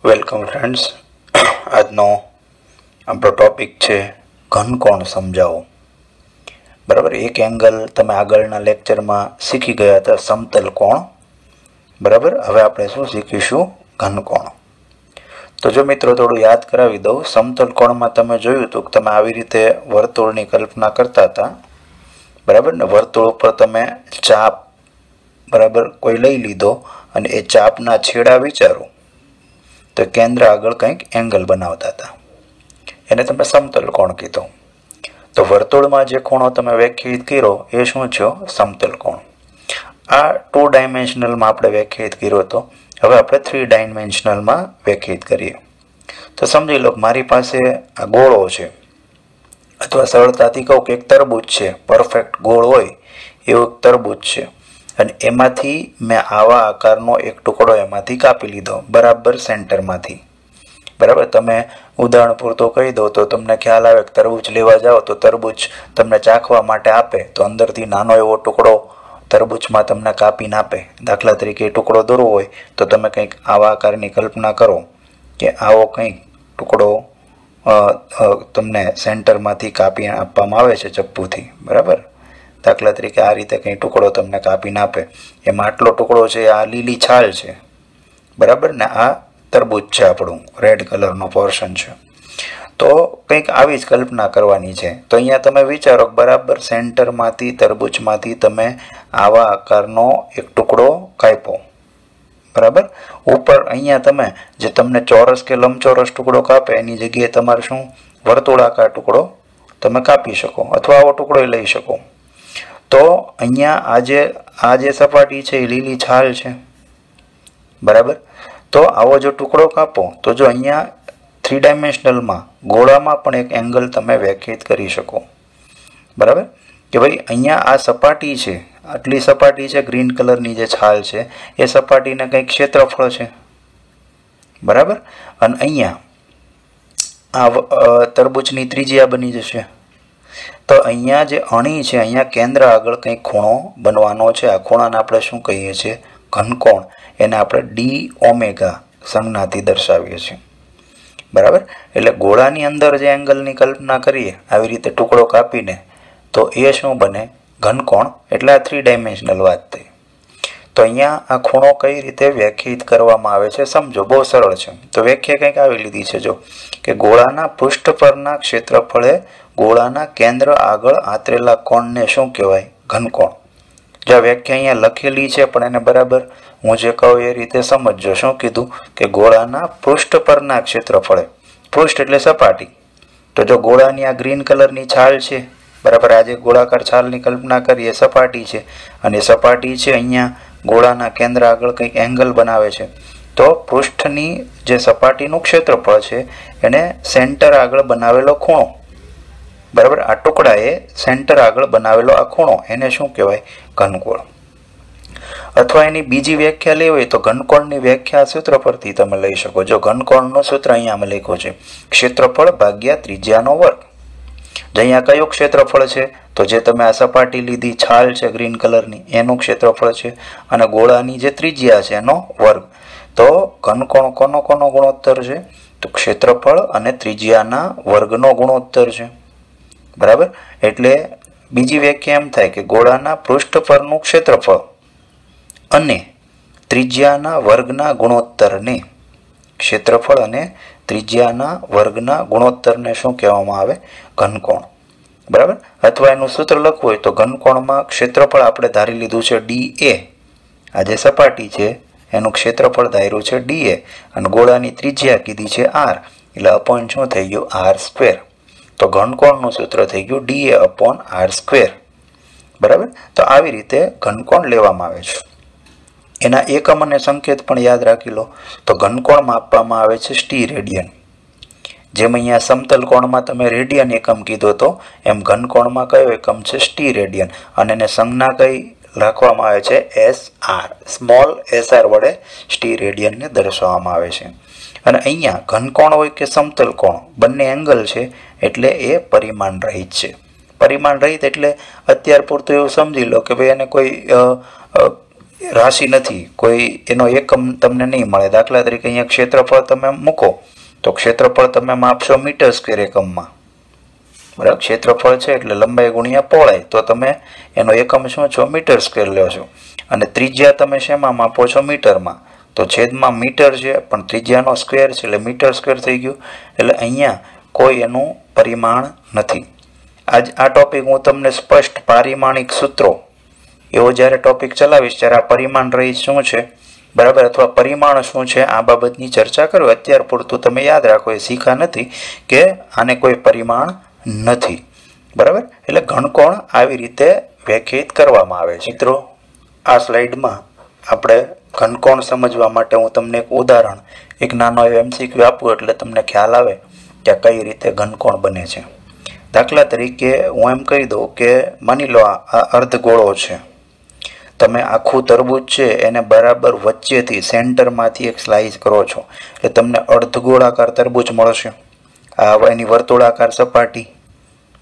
Welcome friends. આજનો આપણો topic છે ઘનકોણ સમજાવો. બરાબર, એક એંગલ તમે આગળના લેક્ચરમાં શીખી ગયા હતા સમતલ કોણ. બરાબર, હવે આપણે શું શીખીશું? ઘનકોણ. તો જો મિત્રો થોડું યાદ કરાવી દઉં, સમતલ કોણમાં તમે જોયું હતું કે તમે આવી રીતે વર્તુળની કલ્પના કરતા હતા. બરાબર ને, વર્તુળ ઉપર તમે ચાપ બરાબર કોઈ લઈ લીધો અને એ ચાપના છેડા વિચારો તો કેન્દ્ર આગળ કંઈક એંગલ બનાવતા હતા, એને તમે સમતલ કોણ કીધો. તો વર્તુળમાં જે ખૂણો તમે વ્યાખ્યાયિત કર્યો એ શું છે? સમતલ કોણ. આ 2 ડાયમેન્શનલમાં આપણે વ્યાખ્યાયિત કર્યો હતો. હવે આપણે 3 ડાયમેન્શનલમાં વ્યાખ્યાયિત કરીએ. તો સમજી લો મારી પાસે આ ગોળો છે, અથવા સરળતાથી કહું કે એક તરબૂચ છે. પરફેક્ટ ગોળ હોય એવું એક તરબૂચ છે અને એમાંથી મેં આવા આકારનો એક ટુકડો એમાંથી કાપી લીધો, બરાબર સેન્ટરમાંથી. બરાબર, તમે ઉદાહરણ પૂરતો કહી દો તો તમને ખ્યાલ આવે કે તરબૂચ લેવા જાઓ તો તરબૂચ તમને ચાખવા માટે આપે તો અંદરથી નાનો એવો ટુકડો તરબૂચમાં તમને કાપીને આપે. દાખલા તરીકે ટુકડો દોરવો હોય તો તમે કંઈક આવા આકારની કલ્પના કરો કે આવો કંઈક ટુકડો તમને સેન્ટરમાંથી કાપી આપવામાં આવે છે ચપ્પુથી. બરાબર, દાખલા તરીકે આ રીતે કંઈ ટુકડો તમને કાપીને આપે, એમાં આટલો ટુકડો છે, આ લીલી છાલ છે. બરાબર ને, આ તરબૂચ છે, આપણું રેડ કલરનો પોર્શન છે. તો કંઈક આવી જ કલ્પના કરવાની છે. તો અહીંયા તમે વિચારો બરાબર સેન્ટરમાંથી તરબૂચમાંથી તમે આવા આકારનો એક ટુકડો કાપ્યો. બરાબર, ઉપર અહીંયા તમે જે તમને ચોરસ કે લંબચોરસ ટુકડો કાપે એની જગ્યાએ તમારે શું વર્તુળાકાર ટુકડો તમે કાપી શકો, અથવા આવો ટુકડો લઈ શકો. તો અહીંયા આ જે સપાટી છે એ લીલી છાલ છે. બરાબર, તો આવો જો ટુકડો કાપો તો જો અહીંયા 3 ડાયમેન્શનલમાં ગોળામાં પણ એક એંગલ તમે વ્યાખ્યાયિત કરી શકો. બરાબર, કે ભાઈ અહીંયા આ સપાટી છે, આટલી સપાટી છે, ગ્રીન કલરની જે છાલ છે એ સપાટીને કંઈક ક્ષેત્રફળ છે. બરાબર, અને અહીંયા આ તરબૂચની ત્રિજ્યા બની જશે. તો અહીંયા જે અણી છે, અહીંયા કેન્દ્ર આગળ કંઈક ખૂણો બનવાનો છે. આ ખૂણાને આપણે શું કહીએ છીએ? ઘનકોણ. એને આપણે ડી ઓમેગા સંજ્ઞાથી દર્શાવીએ છીએ. બરાબર, એટલે ગોળાની અંદર જે એંગલની કલ્પના કરીએ આવી રીતે ટુકડો કાપીને તો એ શું બને? ઘનકોણ. એટલે આ 3 ડાયમેન્શનલ વાત થઈ. તો અહીંયા આ ખૂણો કઈ રીતે વ્યાખ્યાયિત કરવામાં આવે છે સમજો, બહુ સરળ છે. તો વ્યાખ્યા કંઈક આવી લીધી છે જો, કે ગોળાના પૃષ્ઠ પરના ક્ષેત્રફળે ગોળાના કેન્દ્ર આગળ આંતરેલા કોણને શું કહેવાય? ઘનકોણ. જો આ વ્યાખ્યા અહીંયા લખેલી છે પણ એને બરાબર હું જે કહું એ રીતે સમજજો. શું કીધું? કે ગોળાના પૃષ્ઠ પરના ક્ષેત્રફળે, પૃષ્ઠ એટલે સપાટી. તો જો ગોળાની આ ગ્રીન કલરની છાલ છે, બરાબર, આજે ગોળાકાર છાલની કલ્પના કરીએ, સપાટી છે, અને સપાટી છે અહીંયા ગોળાના કેન્દ્ર આગળ કંઈક એંગલ બનાવે છે. તો પૃષ્ઠની જે સપાટીનું ક્ષેત્રફળ છે એને સેન્ટર આગળ બનાવેલો ખૂણો, બરાબર, આ ટુકડાએ સેન્ટર આગળ બનાવેલો આ ખૂણો, એને શું કહેવાય? ઘનકોણ. અથવા એની બીજી વ્યાખ્યા લેવી હોય તો ઘનકોણની વ્યાખ્યા સૂત્ર પરથી તમે લઈ શકો. જો ઘનકોણનું સૂત્ર અહીંયા અમે લખ્યું છે, ક્ષેત્રફળ ભાગ્યા ત્રિજ્યાનો વર્ગ. જો અહીંયા કયું ક્ષેત્રફળ છે? તો જે તમે આ સપાટી લીધી છાલ છે ગ્રીન કલરની એનું ક્ષેત્રફળ છે, અને ગોળાની જે ત્રિજ્યા છે એનો વર્ગ. તો ઘનકોણ કોનો ગુણોત્તર છે? તો ક્ષેત્રફળ અને ત્રિજ્યાના વર્ગનો ગુણોત્તર છે. બરાબર, એટલે બીજી વ્યાખ્યા એમ થાય કે ગોળાના પૃષ્ઠ પરનું ક્ષેત્રફળ અને ત્રિજ્યાના વર્ગના ગુણોત્તરને, ક્ષેત્રફળ અને ત્રિજ્યાના વર્ગના ગુણોત્તરને શું કહેવામાં આવે? ઘનકોણ. બરાબર, અથવા એનું સૂત્ર લખવું હોય તો ઘનકોણમાં ક્ષેત્રફળ આપણે ધારી લીધું છે DA. આ જે સપાટી છે એનું ક્ષેત્રફળ ધાર્યું છે DA અને ગોળાની ત્રિજ્યા કીધી છે R, એટલે અપોન શું થઈ ગયું? R². તો ઘનકોણનું સૂત્ર થઈ ગયું DA/R². બરાબર, તો આવી રીતે ઘનકોણ લેવામાં આવે છે. એના એકમ અને સંકેત પણ યાદ રાખી લો. તો ઘનકોણ માપવામાં આવે છે સ્ટી રેડિયન. જેમ અહીંયા સમતલ કોણમાં તમે રેડિયન એકમ કીધો તો એમ ઘનકોણમાં કયો એકમ છે? સ્ટી રેડિયન. અને એને સંજ્ઞા કઈ રાખવામાં આવે છે? SR, સ્મોલ SR વડે સ્ટી રેડિયનને દર્શાવવામાં આવે છે. અને અહીંયા ઘનકોણ હોય કે સમતલ કોણ, બંને એંગલ છે એટલે એ પરિમાણ રહિત છે. પરિમાણ રહિત એટલે અત્યાર પૂરતું એવું સમજી લો કે ભાઈ એને કોઈ રાશિ નથી, કોઈ એનો એકમ તમને નહીં મળે. દાખલા તરીકે અહીંયા ક્ષેત્રફળ તમે મૂકો તો ક્ષેત્રફળ તમે માપશો મીટર સ્ક્વેર એકમમાં. બરાબર, ક્ષેત્રફળ છે એટલે લંબાઈ ગુણ્યા પહોળાઈ, તો તમે એનો એકમ શું છો? મીટર સ્ક્વેર લો છો. અને ત્રિજ્યા તમે શેમાં માપો છો? મીટરમાં. તો છેદમાં મીટર છે પણ ત્રિજ્યાનો સ્ક્વેર છે એટલે મીટર સ્ક્વેર થઈ ગયું. એટલે અહીંયા કોઈ એનું પરિમાણ નથી. આ ટોપિક હું તમને સ્પષ્ટ પારિમાણિક સૂત્રો એવો જ્યારે ટોપિક ચલાવીશ ત્યારે આ પરિમાણ રહિત શું છે, બરાબર, અથવા પરિમાણ શું છે આ બાબતની ચર્ચા કરું. અત્યાર પૂરતું તમે યાદ રાખો, એ શીખા નથી કે આને કોઈ પરિમાણ નથી. બરાબર, એટલે ઘનકોણ આવી રીતે વ્યાખ્યાયિત કરવામાં આવે છે. મિત્રો, આ સ્લાઇડમાં આપણે ઘનકોણ સમજવા માટે હું તમને એક ઉદાહરણ, એક નાનો એવો MCQ આપું એટલે તમને ખ્યાલ આવે કે કઈ રીતે ઘનકોણ બને છે. દાખલા તરીકે હું એમ કહી દઉં કે માની લો આ અર્ધગોળો છે. તમે આખું તરબૂચ છે એને બરાબર વચ્ચેથી સેન્ટરમાંથી એક સ્લાઇસ કરો છો એટલે તમને અર્ધગોળાકાર તરબૂચ મળશે. આ એની વર્તુળાકાર સપાટી,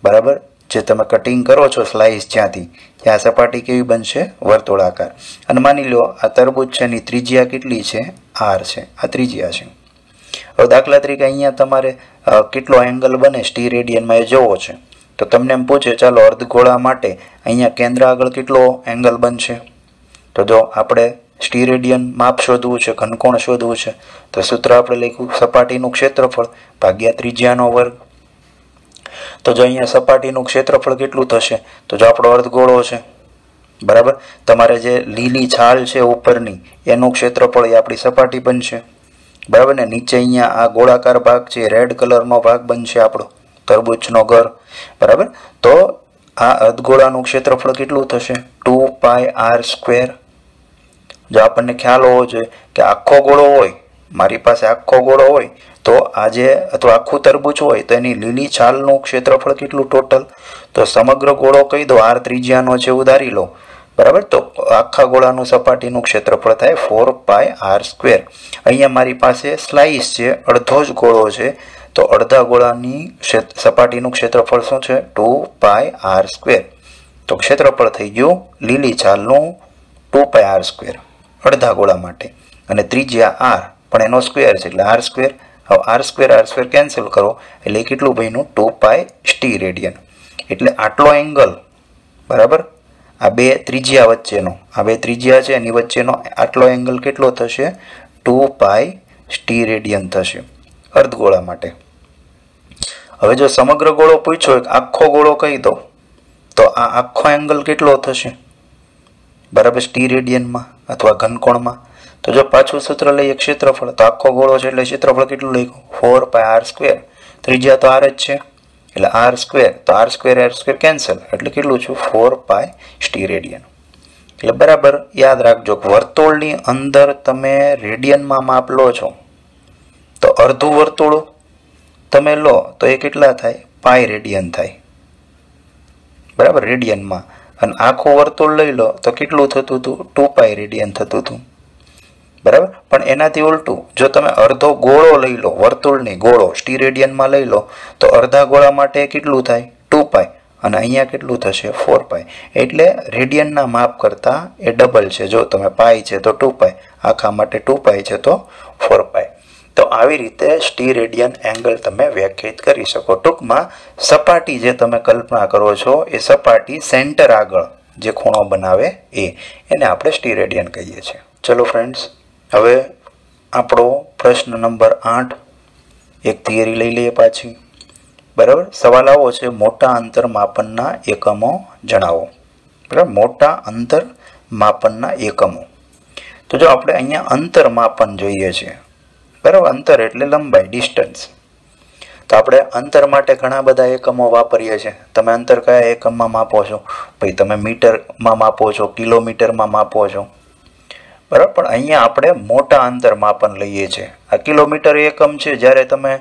બરાબર, જે તમે કટિંગ કરો છો સ્લાઇસ જ્યાંથી, ત્યાં સપાટી કેવી બનશે? વર્તુળાકાર. અને માની લો આ તરબૂચ છે એની ત્રિજ્યા કેટલી છે? R છે. આ ત્રિજ્યા છે. હવે દાખલા તરીકે અહીંયા તમારે કેટલો એંગલ બને સ્ટી રેડિયનમાં એ જોવો છે. તો તમને એમ પૂછે ચાલો અર્ધગોળા માટે અહીંયા કેન્દ્ર આગળ કેટલો એંગલ બનશે? તો જો આપણે સ્ટી રેડિયન માપ શોધવું છે, ઘનકોણ શોધવું છે, તો સૂત્ર આપણે લખ્યું સપાટીનું ક્ષેત્રફળ ભાગ્યા ત્રિજ્યાનો વર્ગ. તો જો અહીંયા સપાટીનું ક્ષેત્રફળ કેટલું થશે? તો જો આપણો અર્ધગોળો છે, બરાબર, તમારે જે લીલી છાલ છે ઉપરની એનું ક્ષેત્રફળ એ આપણી સપાટી બનશે. બરાબર ને, નીચે અહીંયા આ ગોળાકાર ભાગ છે રેડ કલરનો ભાગ બનશે આપણો તરબૂચનો ઘર. બરાબર, તો આ અર્ધગોળાનું ક્ષેત્રફળ કેટલું થશે? 2πr². જો આપણને ખ્યાલ હોવો જોઈએ કે આખો ગોળો હોય, મારી પાસે આખો ગોળો હોય તો આજે અથવા આખું તરબૂચ હોય તો એની લીલી છાલનું ક્ષેત્રફળ કેટલું ટોટલ? તો સમગ્ર ગોળો કહી દો, R ત્રિજ્યાનો છે ઉધારી લો. બરાબર, તો આખા ગોળાનું સપાટીનું ક્ષેત્રફળ થાય 4πr². અહીંયા મારી પાસે સ્લાઇસ છે, અડધો જ ગોળો છે, તો અડધા ગોળાની સપાટીનું ક્ષેત્રફળ શું છે? 2πr². તો ક્ષેત્રફળ થઈ ગયું લીલી છાલનું 2πr², અડધા ગોળા માટે. અને ત્રિજ્યા R પણ એનો સ્ક્વેર છે એટલે R². હવે R² કેન્સલ કરો એટલે કેટલું બન્યું? 2π સ્ટી રેડિયન. એટલે આટલો એંગલ, બરાબર, આ બે ત્રિજ્યા વચ્ચેનો, આ બે ત્રિજ્યા છે એની વચ્ચેનો આટલો એંગલ કેટલો થશે? 2π સ્ટી રેડિયન થશે અર્ધગોળા માટે. હવે જો સમગ્ર ગોળો પૂછ્યો એક આખો ગોળો કહી દો તો આ આખો એંગલ કેટલો થશે? બરાબર, સ્ટી રેડિયનમાં અથવા ઘનકોણમાં. તો જો પાછું સૂત્ર લઈએ ક્ષેત્રફળ, તો આખો ગોળો છે એટલે ક્ષેત્રફળ કેટલું લખ્યું? 4πr². ત્રિજ્યા તો R જ છે એટલે R². તો R² કેન્સલ એટલે કેટલું છું? 4π સ્ટી રેડિયન. એટલે બરાબર યાદ રાખજો, વર્તુળની અંદર તમે રેડિયનમાં માપ લો છો તો અડધું વર્તુળ તમે લો તો એ કેટલા થાય? પાઈ રેડિયન થાય. બરાબર, રેડિયનમાં. અને આખું વર્તુળ લઈ લો તો કેટલું થતું હતું? 2π રેડિયન થતું હતું. બરાબર, પણ એનાથી ઉલટું જો તમે અડધો ગોળો લઈ લો, વર્તુળની ગોળો સ્ટી રેડિયનમાં લઈ લો તો અડધા ગોળા માટે કેટલું થાય? 2π. અને અહીંયા કેટલું થશે? 4π. એટલે રેડિયનના માપ કરતાં એ ડબલ છે. જો તમે પાઈ છે તો 2π, આખા માટે 2π છે તો 4π. તો આવી રીતે સ્ટી રેડિયન એંગલ તમે વ્યાખ્યાયિત કરી શકો. ટૂંકમાં સપાટી જે તમે કલ્પના કરો છો એ સપાટી સેન્ટર આગળ જે ખૂણો બનાવે એને આપણે સ્ટી રેડિયન કહીએ છીએ. ચલો ફ્રેન્ડ્સ, હવે આપણો પ્રશ્ન નંબર 8 એક થિયરી લઈ લઈએ પાછી. બરાબર, સવાલ આવો છે મોટા અંતર માપનના એકમો જણાવો. બરાબર, મોટા અંતર માપનના એકમો. તો જો આપણે અહીંયા અંતર માપન જોઈએ છે, બરાબર, અંતર એટલે લંબાઈ, ડિસ્ટન્સ. તો આપણે અંતર માટે ઘણા બધા એકમો વાપરીએ છીએ. તમે અંતર કયા એકમમાં માપો છો? ભાઈ તમે મીટરમાં માપો છો, કિલોમીટરમાં માપો છો, બરાબર, પણ અહીંયા આપણે મોટા અંતર માપન લઈએ છીએ. આ કિલોમીટર એકમ છે. જ્યારે તમે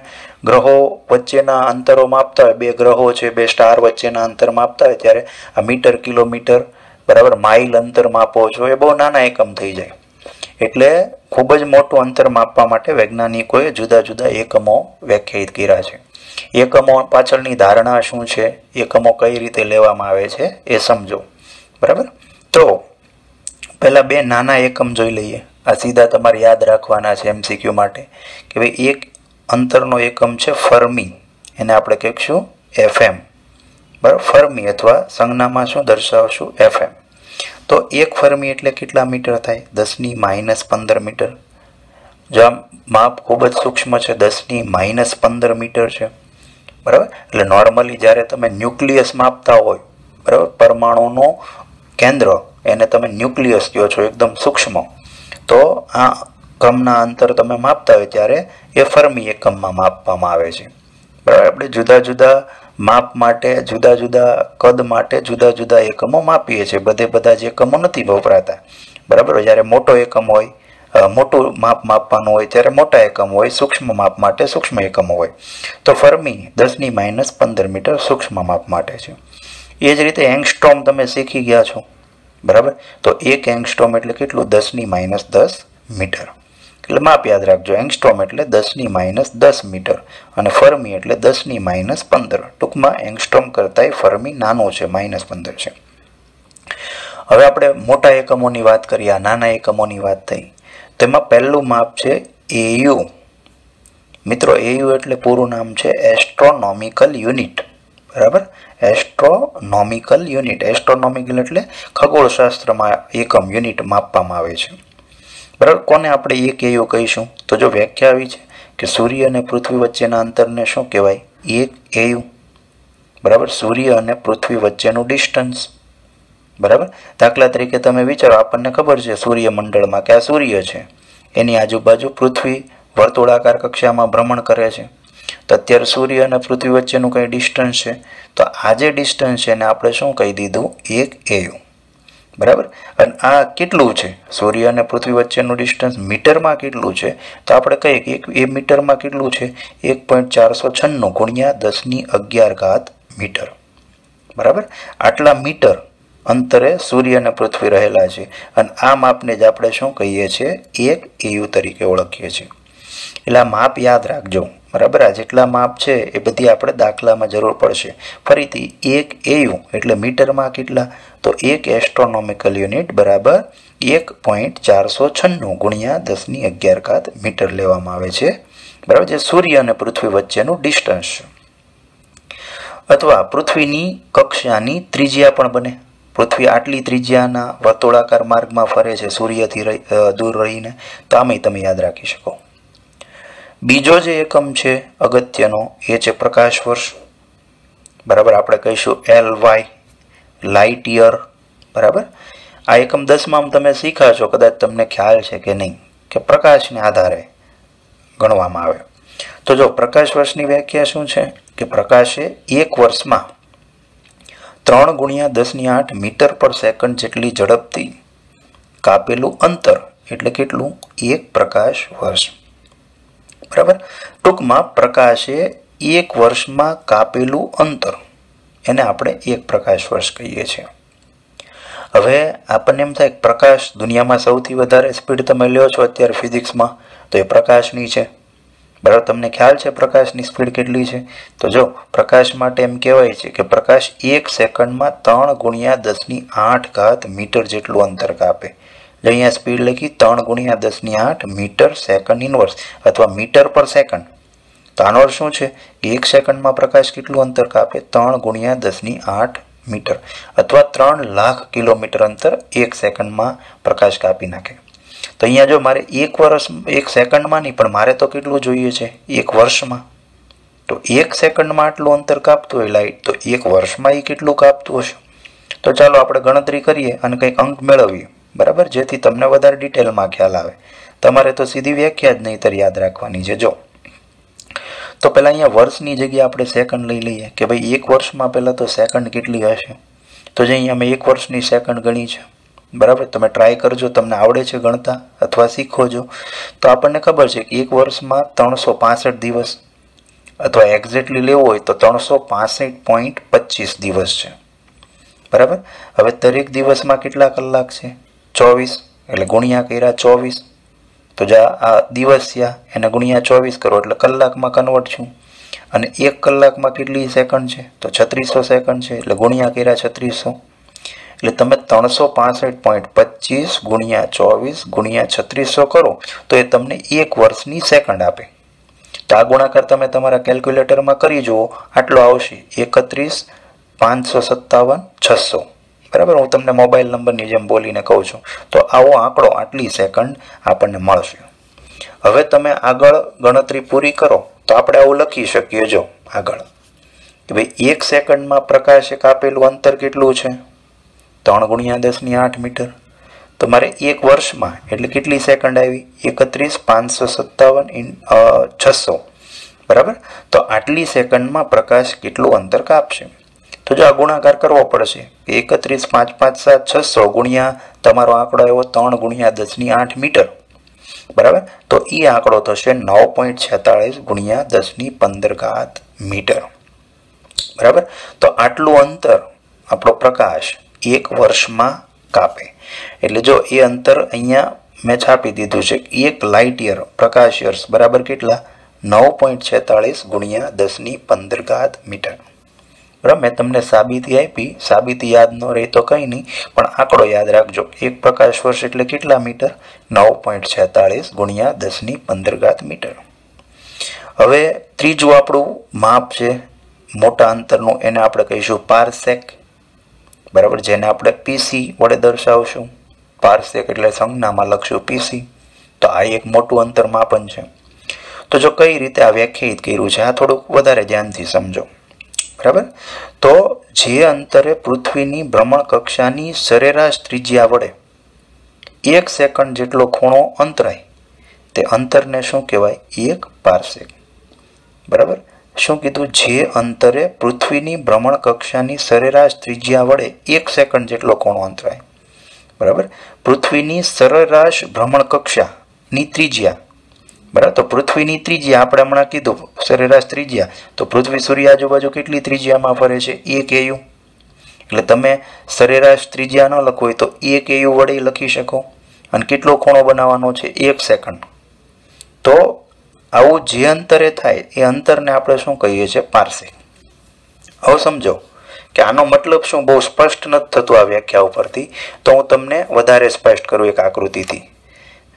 ગ્રહો વચ્ચેના અંતરો માપતા હોય, બે ગ્રહો છે, બે સ્ટાર વચ્ચેના અંતર માપતા હોય ત્યારે આ મીટર, કિલોમીટર, બરાબર, માઇલ અંતર માપો છો, એ બહુ નાના એકમ થઈ જાય. એટલે ખૂબ જ મોટું અંતર માપવા માટે વૈજ્ઞાનિકોએ જુદા જુદા એકમો વ્યાખ્યાયિત કર્યા છે. એકમો પાછળની ધારણા શું છે, એકમો કઈ રીતે લેવામાં આવે છે એ સમજો. બરાબર, તો પહેલા બે નાના એકમ જોઈ લઈએ. આ સીધા તમારે યાદ રાખવાના છે MCQ માટે કે ભાઈ એક અંતરનો એકમ છે ફર્મી, એને આપણે કહીશું FM. બરાબર, ફર્મી અથવા સંજ્ઞામાં શું દર્શાવશું? FM. તો એક ફર્મી એટલે કેટલા મીટર થાય? 10⁻15 મીટર. જો આ માપ ખૂબ જ સૂક્ષ્મ છે, 10⁻15 મીટર છે. બરાબર, એટલે નોર્મલી જ્યારે તમે ન્યુક્લિયસ માપતા હોય, બરાબર, પરમાણુનું કેન્દ્ર એને તમે ન્યુક્લિયસ કહો છો, એકદમ સૂક્ષ્મ, તો આ ક્રમના અંતર તમે માપતા હોય ત્યારે એ ફર્મી એકમમાં માપવામાં આવે છે. બરાબર, આપણે જુદા જુદા માપ માટે, જુદા જુદા કદ માટે જુદા જુદા એકમો માપીએ છીએ. બધા જ એકમો નથી વપરાતા. બરાબર, જ્યારે મોટો એકમ હોય, મોટું માપ માપવાનું હોય ત્યારે મોટા એકમ હોય, સૂક્ષ્મ માપ માટે સૂક્ષ્મ એકમો હોય. તો ફર્મી 10⁻15 મીટર સૂક્ષ્મ માપ માટે છે. એ જ રીતે એંગસ્ટ્રોમ તમે શીખી ગયા છો. બરાબર, તો એક એંગસ્ટ્રોમ એટલે કેટલું? 10⁻10 મીટર. એટલે માપ યાદ રાખજો, એંગસ્ટ્રોમ એટલે 10⁻10 મીટર અને ફર્મી એટલે 10⁻15. ટૂંકમાં એંગસ્ટ્રોમ કરતાંય ફર્મી નાનું છે, -15 છે. હવે આપણે મોટા એકમોની વાત કરીએ, આ નાના એકમોની વાત થઈ. તેમાં પહેલું માપ છે AU. મિત્રો, AU એટલે પૂરું નામ છે એસ્ટ્રોનોમિકલ યુનિટ. બરાબર, એસ્ટ્રોનોમિકલ યુનિટ. એસ્ટ્રોનોમિકલ એટલે ખગોળશાસ્ત્રમાં એકમ, યુનિટ માપવામાં આવે છે. બરાબર, કોને આપણે એક AU કહીશું? તો જો વ્યાખ્યા આવી છે કે સૂર્ય અને પૃથ્વી વચ્ચેના અંતરને શું કહેવાય? એક AU. બરાબર, સૂર્ય અને પૃથ્વી વચ્ચેનું ડિસ્ટન્સ. બરાબર, દાખલા તરીકે તમે વિચારો, આપણને ખબર છે સૂર્યમંડળમાં કે આ સૂર્ય છે, એની આજુબાજુ પૃથ્વી વર્તુળાકાર કક્ષામાં ભ્રમણ કરે છે. તો અત્યારે સૂર્ય અને પૃથ્વી વચ્ચેનું કંઈ ડિસ્ટન્સ છે, તો આ જે ડિસ્ટન્સ છે એને આપણે શું કહી દીધું? એક AU. બરાબર, અને આ કેટલું છે? સૂર્ય અને પૃથ્વી વચ્ચેનું ડિસ્ટન્સ મીટરમાં કેટલું છે? તો આપણે કહીએ કે એ મીટરમાં કેટલું છે? 1.496 ગુણ્યા 10⁻11 મીટર. બરાબર, આટલા મીટર અંતરે સૂર્ય અને પૃથ્વી રહેલા છે અને આ માપને જ આપણે શું કહીએ છીએ? એક AU તરીકે ઓળખીએ છીએ. એટલે આ માપ યાદ રાખજો. બરાબર, આ જેટલા માપ છે એ બધી આપણે દાખલામાં જરૂર પડશે. ફરીથી એક AU એટલે મીટરમાં કેટલા? તો એક એસ્ટ્રોનોમિકલ યુનિટ બરાબર 1.496 ગુણ્યા 10⁻11 મીટર લેવામાં આવે છે. બરાબર, જે સૂર્ય અને પૃથ્વી વચ્ચેનું ડિસ્ટન્સ છે. અથવા પૃથ્વીની કક્ષાની ત્રિજ્યા પણ બને. પૃથ્વી આટલી ત્રિજ્યાના વર્તુળાકાર માર્ગમાં ફરે છે સૂર્યથી દૂર રહીને, તો આમે તમે યાદ રાખી શકો. બીજો જે એકમ છે અગત્યનો એ છે પ્રકાશ વર્ષ. બરાબર, આપણે કહીશું LY, લાઇટ યર. બરાબર, આ એકમ 10માં તમે શીખા છો, કદાચ તમને ખ્યાલ છે કે નહીં, કે પ્રકાશને આધારે ગણવામાં આવે. તો જો પ્રકાશ વર્ષની વ્યાખ્યા શું છે કે પ્રકાશે એક વર્ષમાં 3 ગુણ્યા 10⁸ મીટર પર સેકન્ડ જેટલી ઝડપથી કાપેલું અંતર એટલે કેટલું? એક પ્રકાશ વર્ષ. બરાબર, ટૂંકમાં પ્રકાશે એક વર્ષમાં કાપેલું અંતર એને આપણે એક પ્રકાશ વર્ષ કહીએ છીએ. હવે આપણને એમ થાય કે પ્રકાશ દુનિયામાં સૌથી વધારે સ્પીડ તમે લ્યો છો અત્યારે ફિઝિક્સમાં, તો એ પ્રકાશની છે. બરાબર, તમને ખ્યાલ છે પ્રકાશની સ્પીડ કેટલી છે? તો જો પ્રકાશ માટે એમ કહેવાય છે કે પ્રકાશ એક સેકન્ડમાં 3 ગુણ્યા 10⁸ મીટર જેટલું અંતર કાપે. જો અહીંયા સ્પીડ લખી 3 ગુણ્યા 10⁸ મીટર સેકન્ડ ઇનવર્સ અથવા મીટર પર સેકન્ડ. તો આનો અર્થ શું છે કે એક સેકન્ડમાં પ્રકાશ કેટલું અંતર કાપે? 3 ગુણ્યા 10⁸ મીટર અથવા 3 લાખ કિલોમીટર અંતર એક સેકન્ડમાં પ્રકાશ કાપી નાખે. તો અહીંયા જો મારે એક સેકન્ડમાં નહીં, પણ મારે તો કેટલું જોઈએ છે? એક વર્ષમાં. તો એક સેકન્ડમાં આટલું અંતર કાપતું હોય લાઇટ, તો એક વર્ષમાં એ કેટલું કાપતું હશે? તો ચાલો આપણે ગણતરી કરીએ અને કંઈક અંક મેળવીએ. બરાબર, જેથી તમને વધારે ડિટેલમાં ખ્યાલ આવે. તમારે તો સીધી વ્યાખ્યા જ નહીં યાદ રાખવાની છે. જો તો પહેલાં અહીંયા વર્ષની જગ્યાએ આપણે સેકન્ડ લઈ લઈએ કે ભાઈ એક વર્ષમાં પહેલાં તો સેકન્ડ કેટલી હશે? તો જે અહીંયા મેં એક વર્ષની સેકન્ડ ગણી છે. બરાબર, તમે ટ્રાય કરજો, તમને આવડે છે ગણતા અથવા શીખો છો તો આપણને ખબર છે કે એક વર્ષમાં 365 દિવસ અથવા એક્ઝેક્ટલી લેવો હોય તો 365.25 દિવસ છે. બરાબર, હવે દરેક દિવસમાં કેટલા કલાક છે? 24. એટલે ગુણ્યા કર્યા 24. તો આ દિવસ થયા એને ગુણ્યા 24 કરો એટલે કલાકમાં કન્વર્ટ છું. અને એક કલાકમાં કેટલી સેકન્ડ છે? તો 3600 સેકન્ડ છે. એટલે ગુણ્યા કર્યા 3600. એટલે તમે 365.25 ગુણ્યા 24 ગુણ્યા 3600 કરો તો એ તમને 1 વર્ષની સેકન્ડ આપે. તો આ ગુણાકાર તમે તમારા કેલ્ક્યુલેટરમાં કરી જુઓ, આટલો આવશે 31,557,600. બરાબર, હું તમને મોબાઈલ નંબરની જેમ બોલીને કહું છું. તો આવો આંકડો, આટલી સેકન્ડ આપણને મળશે. હવે તમે આગળ ગણતરી પૂરી કરો તો આપણે આવું લખી શકીએ. જો આગળ કે ભાઈ 1 સેકન્ડમાં પ્રકાશે કાપેલું અંતર કેટલું છે? 3 ગુણ્યા 10⁸ મીટર. તો મારે 1 વર્ષમાં એટલે કેટલી સેકન્ડ આવી? 31,557,600. બરાબર, તો આટલી સેકન્ડમાં પ્રકાશ કેટલું અંતર કાપશે? તો જો આ ગુણાકાર કરવો પડશે. 31,557,600 ગુણ્યા તમારો આંકડો આવ્યો 3 ગુણ્યા 10⁸ મીટર. બરાબર, તો એ આંકડો થશે 9.46 ગુણ્યા 10⁻15 મીટર. બરાબર, તો આટલું અંતર આપણો પ્રકાશ 1 વર્ષમાં કાપે. એટલે જો એ અંતર અહીંયા મેં છાપી દીધું છે, 1 લાઇટ યર પ્રકાશ યર્સ બરાબર કેટલા? 9.46 ગુણ્યા 10⁻15 મીટર. બરાબર, મેં તમને સાબિતી આપી, સાબિતી યાદ ન રહી તો કંઈ નહીં, પણ આંકડો યાદ રાખજો. 1 પ્રકાશ વર્ષ એટલે કેટલા મીટર? 9.46 ગુણ્યા 10⁻15 મીટર. હવે ત્રીજું આપણું માપ છે મોટા અંતરનું, એને આપણે કહીશું પારસેક. બરાબર, જેને આપણે પીસી વડે દર્શાવશું. પારસેક એટલે સંજ્ઞામાં લખશું પીસી. તો આ એક મોટું અંતર માપન છે. તો જો કઈ રીતે આ વ્યાખ્યાયિત કર્યું છે, આ થોડુંક વધારે ધ્યાનથી સમજો. બરાબર, તો જે અંતરે પૃથ્વીની ભ્રમણ કક્ષાની સરેરાશ ત્રિજ્યા વડે 1 સેકન્ડ જેટલો ખૂણો અંતરાય, તે અંતરને શું કહેવાય? 1 પારસેક. બરાબર, શું કીધું? જે અંતરે પૃથ્વીની ભ્રમણ કક્ષાની સરેરાશ ત્રિજ્યા વડે 1 સેકન્ડ જેટલો ખૂણો અંતરાય. બરાબર, પૃથ્વીની સરેરાશ ભ્રમણ કક્ષાની ત્રિજ્યા. બરાબર, તો પૃથ્વીની ત્રિજ્યા આપણે હમણાં કીધું સરેરાશ ત્રિજ્યા. તો પૃથ્વી સૂર્ય આજુબાજુ કેટલી ત્રિજ્યામાં ફરે છે? 1 AU. એટલે તમે સરેરાશ ત્રિજ્યા ન લખો હોય તો 1 AU વડે લખી શકો. અને કેટલો ખૂણો બનાવવાનો છે? 1 સેકન્ડ. તો આવું જે અંતરે થાય એ અંતરને આપણે શું કહીએ છીએ? પારસેક. હવે સમજો કે આનો મતલબ શું? બહુ સ્પષ્ટ નથી થતું આ વ્યાખ્યા ઉપરથી, તો હું તમને વધારે સ્પષ્ટ કરું એક આકૃતિથી.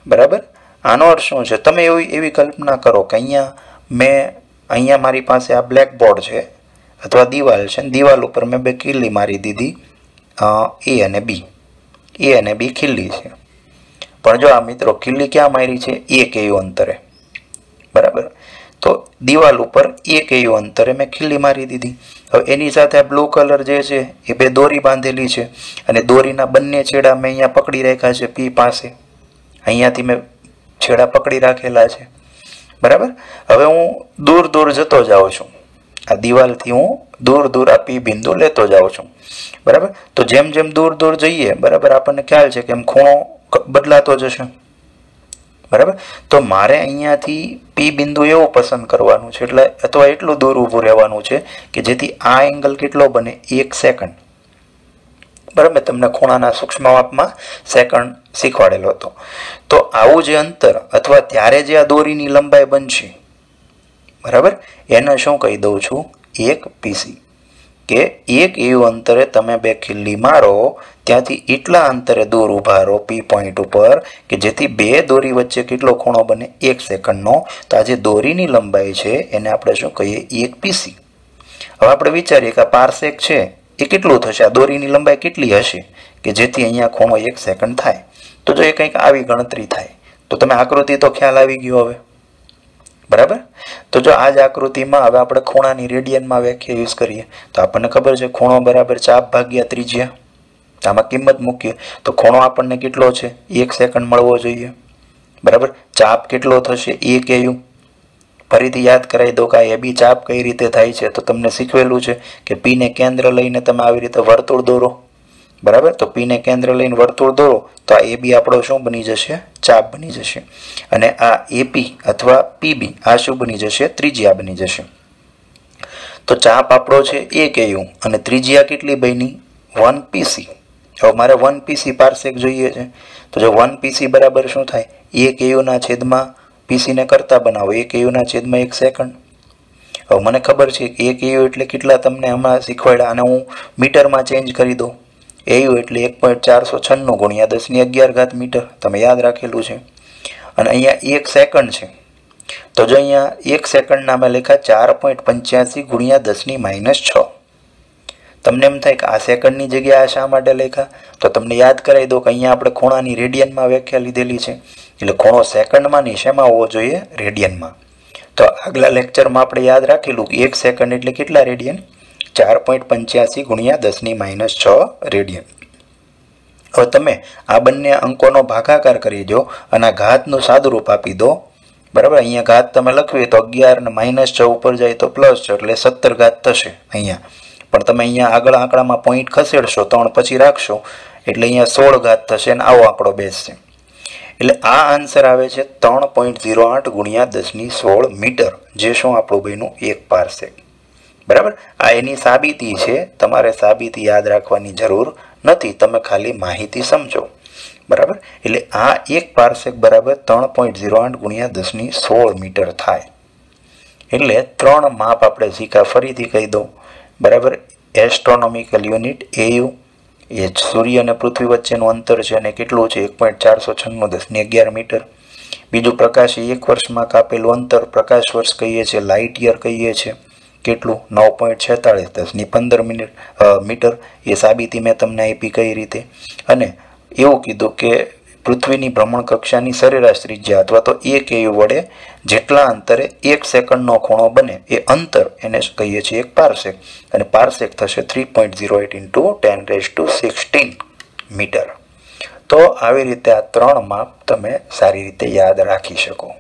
બરાબર, આનો અર્થ શું છે? તમે એવી કલ્પના કરો કે અહીંયા મારી પાસે આ બ્લેકબોર્ડ છે અથવા દિવાલ છે, દિવાલ ઉપર મેં 2 ખીલ્લી મારી દીધી, A અને B. A અને B ખીલ્લી છે. પણ જો આ મિત્રો ખીલ્લી ક્યાં મારી છે? 1 AU અંતરે. બરાબર, તો દિવાલ ઉપર 1 AU અંતરે મેં ખીલ્લી મારી દીધી. હવે એની સાથે આ બ્લુ કલર જે છે એ 2 દોરી બાંધેલી છે, અને દોરીના બંને છેડા મેં અહીંયા પકડી રાખ્યા છે P પાસે. અહીંયાથી મેં છેડા પકડી રાખેલા છે. બરાબર, હવે હું દૂર દૂર જતો જાઉં છું. આ દિવાલથી હું દૂર દૂર આ P બિંદુ લેતો જાઉં છું. બરાબર, તો જેમ જેમ દૂર દૂર જઈએ, બરાબર, આપણને ખ્યાલ છે કે એમ ખૂણો બદલાતો જશે. બરાબર, તો મારે અહીંયાથી P બિંદુ એવું પસંદ કરવાનું છે, એટલે અથવા એટલું દૂર ઊભું રહેવાનું છે કે જેથી આ એંગલ કેટલો બને? 1 સેકન્ડ. બરાબર, મેં તમને ખૂણાના સૂક્ષ્મ માપમાં સેકન્ડ શીખવાડેલો હતો. તો આવું જે અંતર અથવા ત્યારે જે આ દોરીની લંબાઈ બનશે, બરાબર, એને શું કહી દઉં છું? 1 PC. કે 1 AU અંતરે તમે 2 ખીલ્લી મારો, ત્યાંથી એટલા અંતરે દૂર ઊભા રહો P પોઈન્ટ ઉપર કે જેથી 2 દોરી વચ્ચે કેટલો ખૂણો બને? 1 સેકન્ડનો. તો આ જે દોરીની લંબાઈ છે એને આપણે શું કહીએ? 1 PC. હવે આપણે વિચારીએ કે આ પારસેક છે એ કેટલું થશે? આ દોરીની લંબાઈ કેટલી હશે કે જેથી અહીંયા ખૂણો 1 સેકન્ડ થાય? તો જો એ કંઈક આવી ગણતરી થાય તો તમે આકૃતિ તો ખ્યાલ આવી ગયો હવે. બરાબર, તો જો આ જ આકૃતિમાં હવે આપણે ખૂણાની રેડિયનમાં વ્યાખ્યા યુઝ કરીએ તો આપણને ખબર છે ખૂણો બરાબર ચાપ ભાગ્યા ત્રિજ્યા. આમાં કિંમત મૂકીએ તો ખૂણો આપણને કેટલો છે? 1 સેકન્ડ મળવો જોઈએ. બરાબર, ચાપ કેટલો થશે? 1 AU. ફરીથી યાદ કરાવી દો કે આ AB ચાપ કઈ રીતે થાય છે, તો તમને શીખવેલું છે કે P ને કેન્દ્ર લઈને તમે આવી રીતે વર્તુળ દોરો. બરાબર, તો P ને કેન્દ્ર લઈને વર્તુળ દોરો તો આ AB આપણો શું બની જશે? ચાપ બની જશે. અને આ AP અથવા PB આ શું બની જશે? ત્રિજ્યા બની જશે. તો ચાપ આપણો છે 1 AU અને ત્રિજ્યા કેટલી બની? 1 PC. હવે મારે 1 PC પારસેક જોઈએ છે, તો જો 1 PC બરાબર શું થાય? 1 AU ના છેદમાં PC ને કરતા બનાવો 1 AU ના છેદમાં 1 સેકન્ડ. હવે મને ખબર છે કે 1 AU એટલે કેટલા તમને હમણાં શીખવાડ્યા, અને હું મીટરમાં ચેન્જ કરી દઉં. એયુ એટલે 1.496 ગુણ્યા 10⁻11 મીટર, તમે યાદ રાખેલું છે. અને અહીંયા 1 સેકન્ડ છે, તો જો અહીંયા 1 સેકન્ડના મેં લખ્યા 4.85 ગુણ્યા 10⁻6. તમને એમ થાય કે આ સેકન્ડની જગ્યાએ શા માટે લખ્યા, તો તમને યાદ કરાવી દો કે અહીંયા આપણે ખૂણાની રેડિયનમાં વ્યાખ્યા લીધેલી છે, એટલે ખૂણો સેકન્ડમાં નહીં શેમાં હોવો જોઈએ, રેડિયનમાં. તો આગલા લેક્ચરમાં આપણે યાદ રાખેલું કે 1 સેકન્ડ એટલે કેટલા રેડિયન, 4.85 ગુણ્યા 10⁻6 રેડિયન. હવે તમે આ બંને અંકોનો ભાગાકાર કરી દો અને આ ઘાતનું સાદુરૂપ આપી દો. બરાબર, અહીંયા ઘાત તમે લખવી તો 11 ને -6 ઉપર જાય તો +6 એટલે 17 ઘાત થશે અહીંયા. પણ તમે અહીંયા આગળ આંકડામાં પોઈન્ટ ખસેડશો 3 પછી રાખશો એટલે અહીંયા 16 ઘાત થશે અને આવો આંકડો બેસશે. એટલે આ આન્સર આવે છે 3.08 ગુણ્યા 10⁻16 મીટર, જે શું આપણું બન્યું 1 પાર્સેક. બરાબર, આ એની સાબિતી છે, તમારે સાબિતી યાદ રાખવાની જરૂર નથી, તમે ખાલી માહિતી સમજો. બરાબર, એટલે આ 1 પાર્સેક બરાબર 3.08 ગુણ્યા 10⁻16 મીટર થાય. એટલે 3 માપ આપણે શીખા, ફરીથી કહી દઉં. બરાબર, એસ્ટ્રોનોમિકલ યુનિટ AU એ સૂર્ય અને પૃથ્વી વચ્ચેનું અંતર છે અને કેટલું છે 1.496 10⁻11 મીટર. બીજું પ્રકાશ 1 વર્ષમાં કાપેલું અંતર પ્રકાશ વર્ષ કહીએ છીએ, લાઇટ યર કહીએ છીએ, કેટલું 9.46 10⁻15 મીટર. એ સાબિતી મેં તમને આપી કઈ રીતે. અને એવું કીધું કે પૃથ્વીની ભ્રમણ કક્ષાની સરેરાશ ત્રિજ્યા અથવા તો 1 AU વડે જેટલા અંતરે 1 સેકન્ડનો ખૂણો બને એ અંતર એને કહીએ છીએ 1 પાર્સેક, અને પાર્સેક થશે 3.08 × 10⁻16 મીટર. તો આવી રીતે આ 3 માપ તમે સારી રીતે યાદ રાખી શકો.